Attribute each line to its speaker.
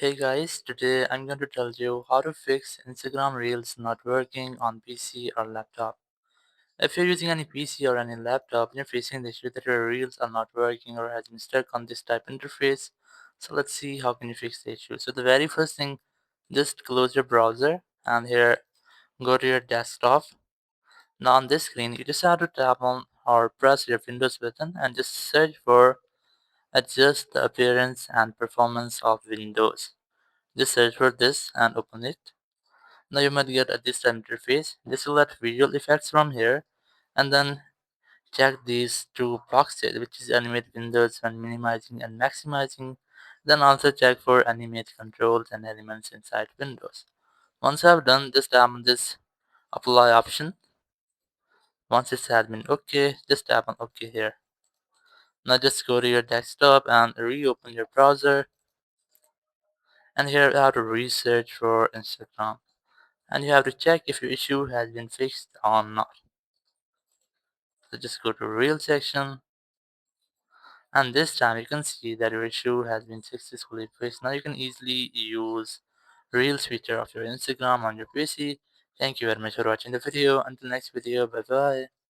Speaker 1: Hey guys, today I'm going to tell you how to fix Instagram Reels not working on PC or laptop. If you're using any PC or any laptop and you're facing the issue that your Reels are not working or has been stuck on this type interface, so let's see how can you fix the issue. So the very first thing, just close your browser and here go to your desktop. Now on this screen, you just have to tap on or press your Windows button and just search for adjust the appearance and performance of Windows. Just search for this and open it. Now you might get a this interface. Just select visual effects from here and then check these two boxes, which is animate windows when minimizing and maximizing. Then also check for animate controls and elements inside windows. Once I've done, just tap on this apply option. Once it's has been okay, just tap on OK here. Now just go to your desktop and reopen your browser. And here you have to research for Instagram. And you have to check if your issue has been fixed or not. So just go to Reel section, and this time you can see that your issue has been successfully fixed. Now you can easily use Reels feature of your Instagram on your PC. Thank you very much for watching the video. Until next video, bye bye.